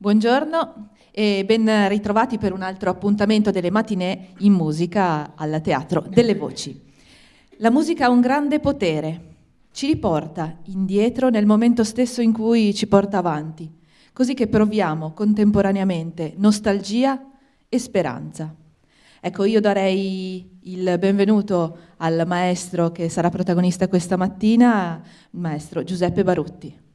Buongiorno e ben ritrovati per un altro appuntamento delle matinee in musica al Teatro delle Voci. La musica ha un grande potere, ci riporta indietro nel momento stesso in cui ci porta avanti, così che proviamo contemporaneamente nostalgia e speranza. Ecco, io darei il benvenuto al maestro che sarà protagonista questa mattina, il maestro Giuseppe Barutti.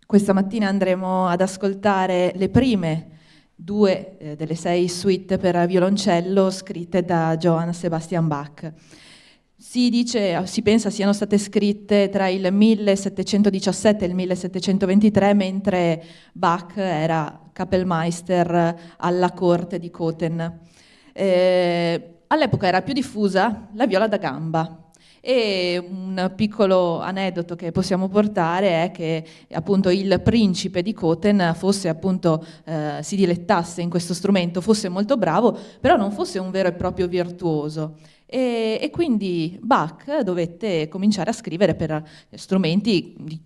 Questa mattina andremo ad ascoltare le prime due delle 6 suite per violoncello scritte da Johann Sebastian Bach. Si pensa siano state scritte tra il 1717 e il 1723, mentre Bach era Kapellmeister alla corte di Cothen. All'epoca era più diffusa la viola da gamba. E un piccolo aneddoto che possiamo portare è che appunto il principe di Cothen fosse appunto si dilettasse in questo strumento, fosse molto bravo, però non fosse un vero e proprio virtuoso. E quindi Bach dovette cominciare a scrivere per strumenti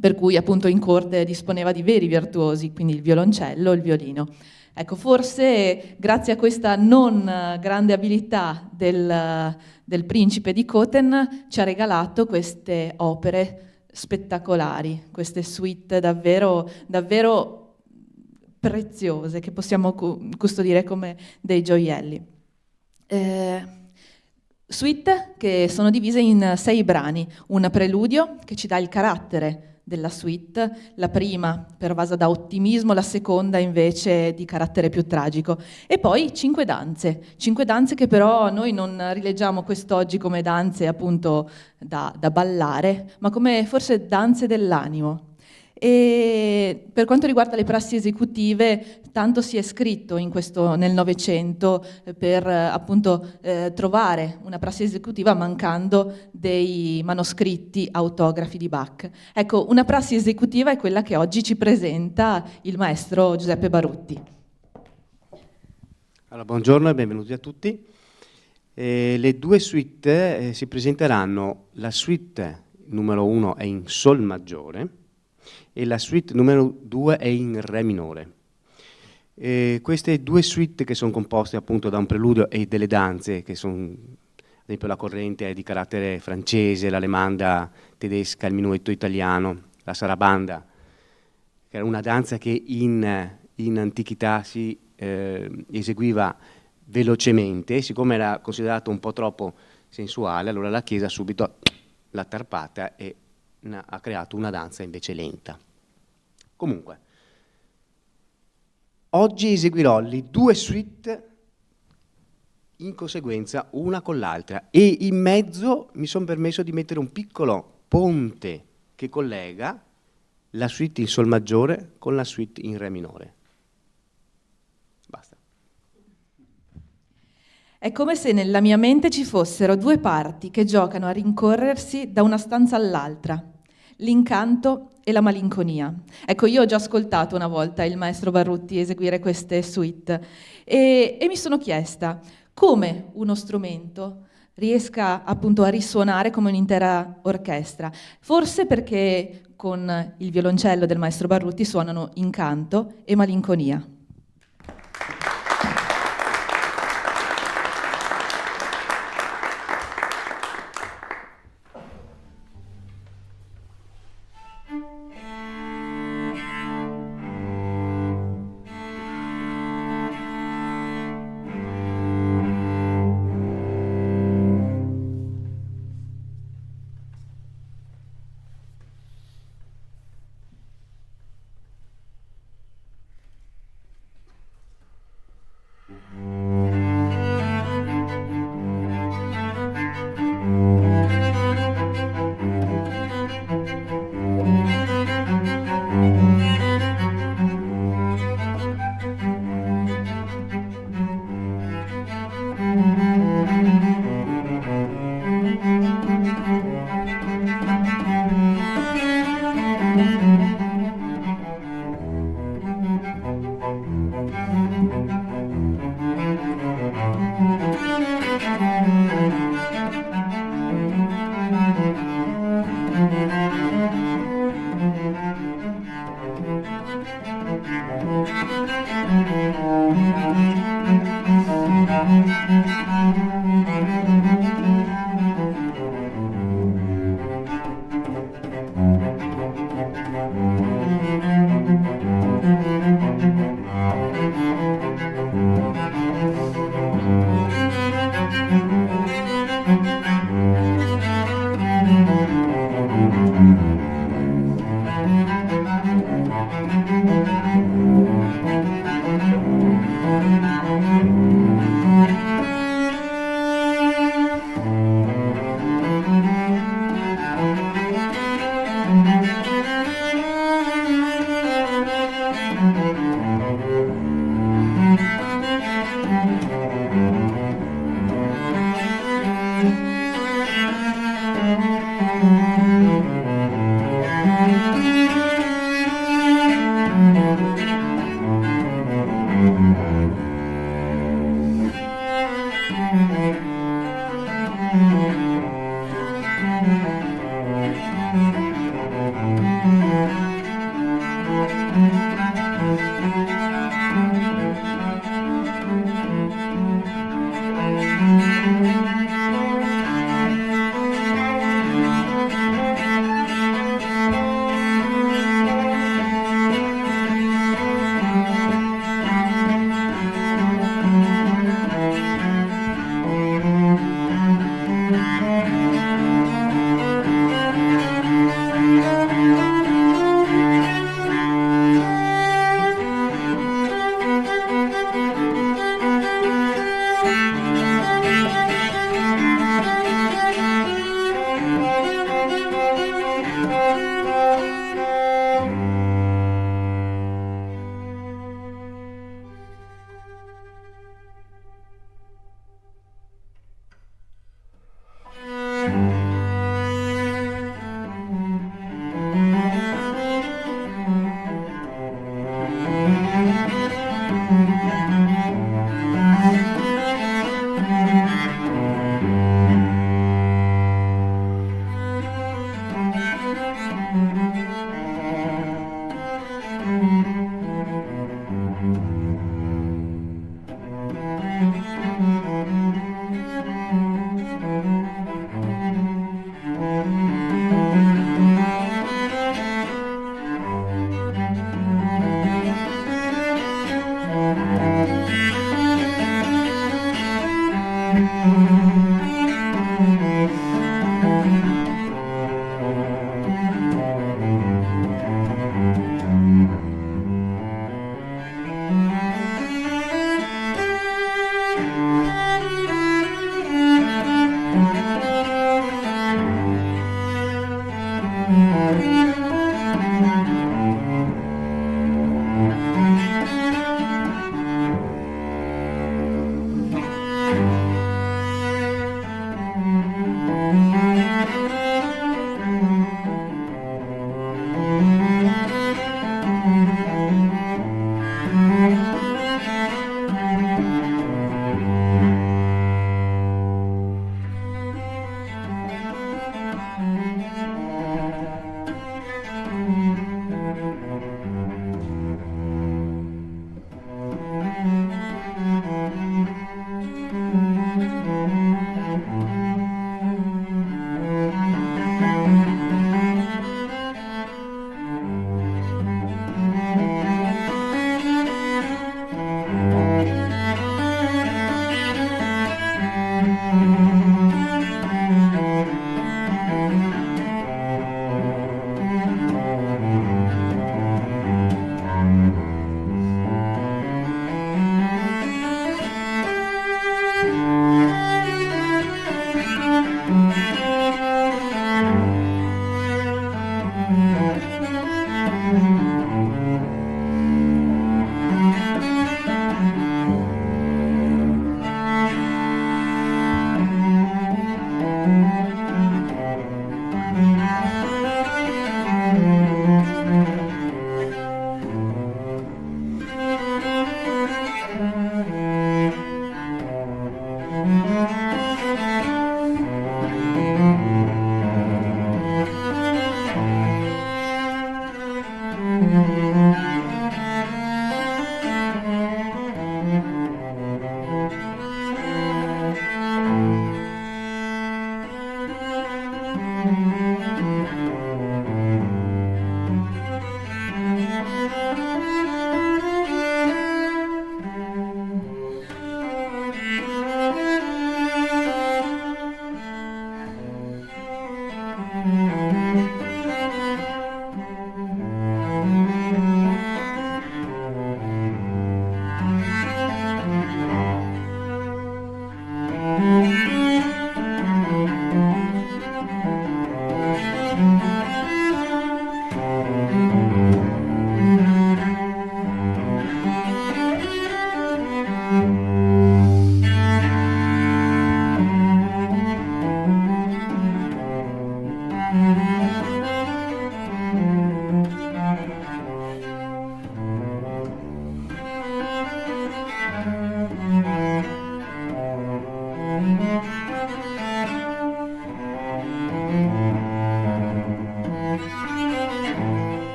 per cui appunto in corte disponeva di veri virtuosi, quindi il violoncello e il violino. Ecco, forse grazie a questa non grande abilità del principe di Cothen ci ha regalato queste opere spettacolari, queste suite davvero, davvero preziose che possiamo custodire come dei gioielli. Suite che sono divise in 6 brani, un preludio che ci dà il carattere della suite, la prima pervasa da ottimismo, la seconda invece di carattere più tragico, e poi 5 danze che però noi non rileggiamo quest'oggi come danze appunto da ballare, ma come forse danze dell'animo. E per quanto riguarda le prassi esecutive, tanto si è scritto nel Novecento per appunto trovare una prassi esecutiva mancando dei manoscritti autografi di Bach. Ecco, una prassi esecutiva è quella che oggi ci presenta il maestro Giuseppe Barutti. Allora, buongiorno e benvenuti a tutti. Le due suite si presenteranno. La suite numero 1 è in Sol maggiore e la suite numero 2 è in Re minore. Queste due suite, che sono composte appunto da un preludio e delle danze, che sono ad esempio la corrente è di carattere francese, l'alemanda tedesca, il minuetto italiano, la sarabanda, che era una danza che in antichità si eseguiva velocemente, siccome era considerato un po' troppo sensuale, allora la Chiesa subito l'ha tarpata e ha creato una danza invece lenta. Comunque, oggi eseguirò le due suite in conseguenza una con l'altra e in mezzo mi sono permesso di mettere un piccolo ponte che collega la suite in Sol maggiore con la suite in Re minore. Basta. È come se nella mia mente ci fossero 2 parti che giocano a rincorrersi da una stanza all'altra, l'incanto e la malinconia. Ecco, io ho già ascoltato una volta il maestro Barutti eseguire queste suite e mi sono chiesta come uno strumento riesca appunto a risuonare come un'intera orchestra. Forse perché con il violoncello del maestro Barutti suonano incanto e malinconia.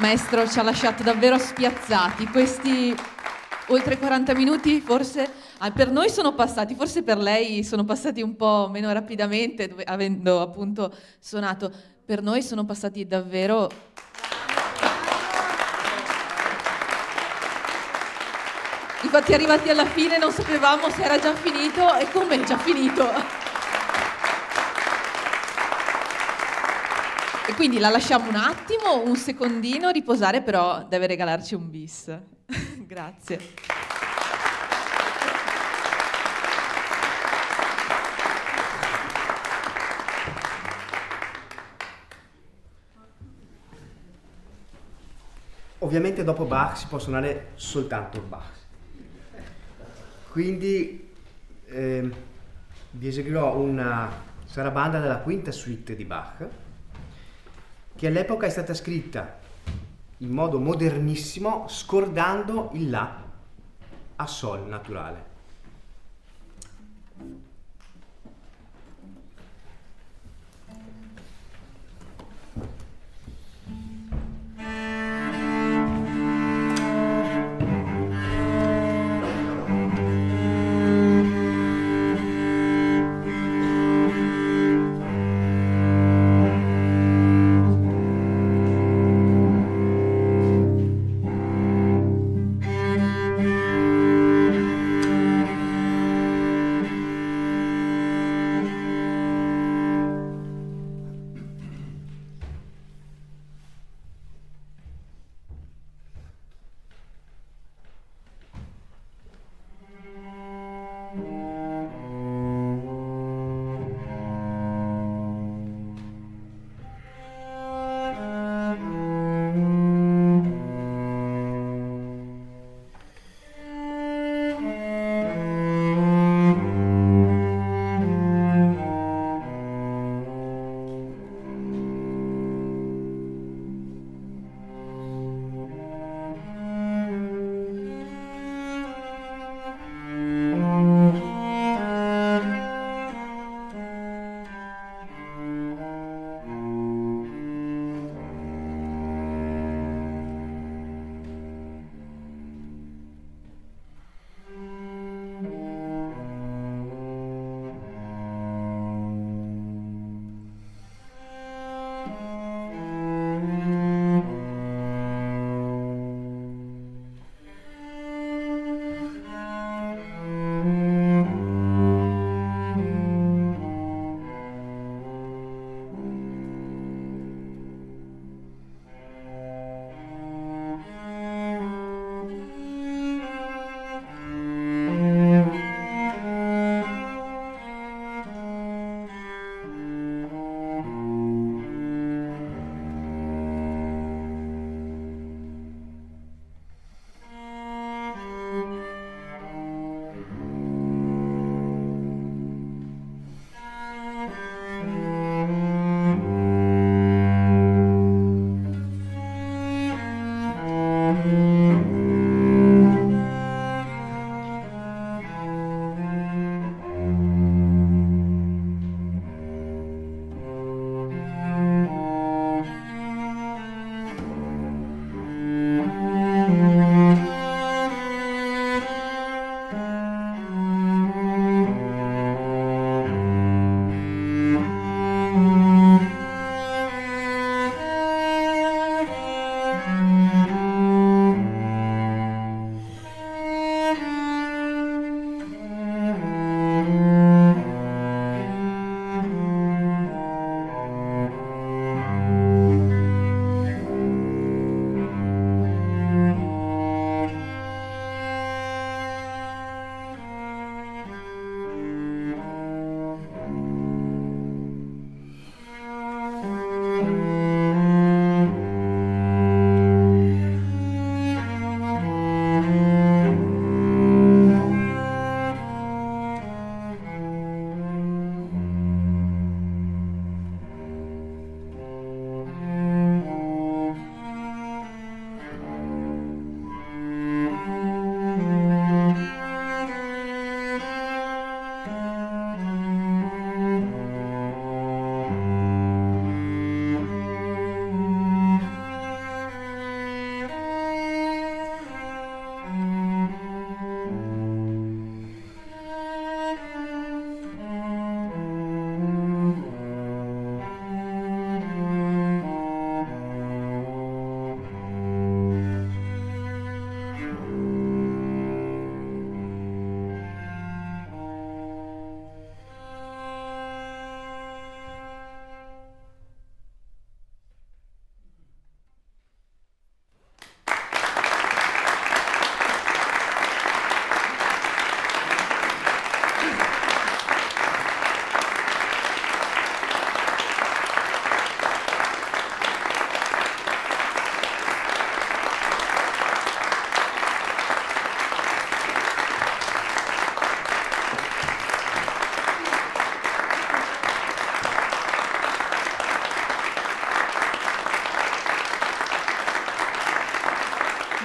Maestro, ci ha lasciato davvero spiazzati. Questi oltre 40 minuti forse per noi sono passati, forse per lei sono passati un po' meno rapidamente, avendo appunto suonato. Per noi sono passati davvero... Infatti arrivati alla fine non sapevamo se era già finito e come è già finito. E quindi la lasciamo un attimo, un secondino, riposare, però deve regalarci un bis. Grazie. Ovviamente dopo Bach si può suonare soltanto Bach. Quindi vi eseguirò una sarabanda della quinta suite di Bach, che all'epoca è stata scritta in modo modernissimo, scordando il La a Sol naturale.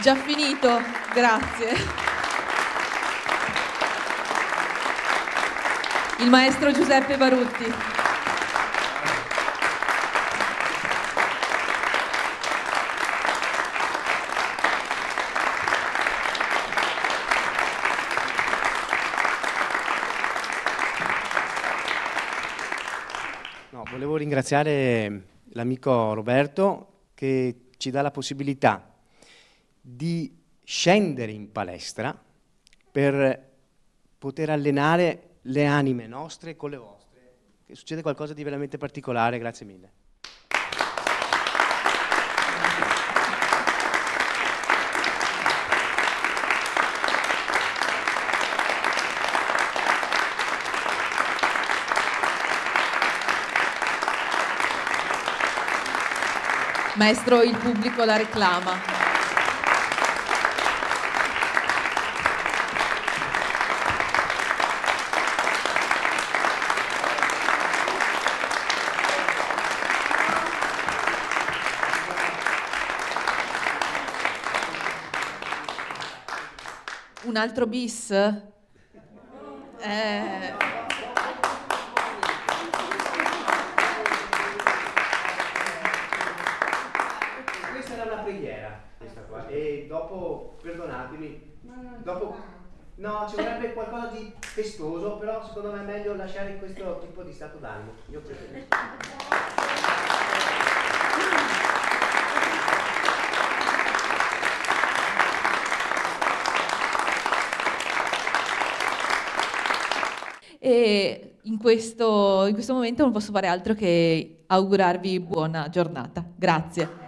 Già finito, grazie. Il maestro Giuseppe Barutti. No, volevo ringraziare l'amico Roberto che ci dà la possibilità di scendere in palestra per poter allenare le anime nostre con le vostre. Che succede qualcosa di veramente particolare, grazie mille. Maestro, il pubblico la reclama. Un altro bis? Questa era una preghiera, questa qua, e dopo, perdonatemi, dopo, no, ci vorrebbe qualcosa di festoso, però secondo me è meglio lasciare questo tipo di stato d'animo. Io preferisco. E in questo momento non posso fare altro che augurarvi buona giornata. Grazie.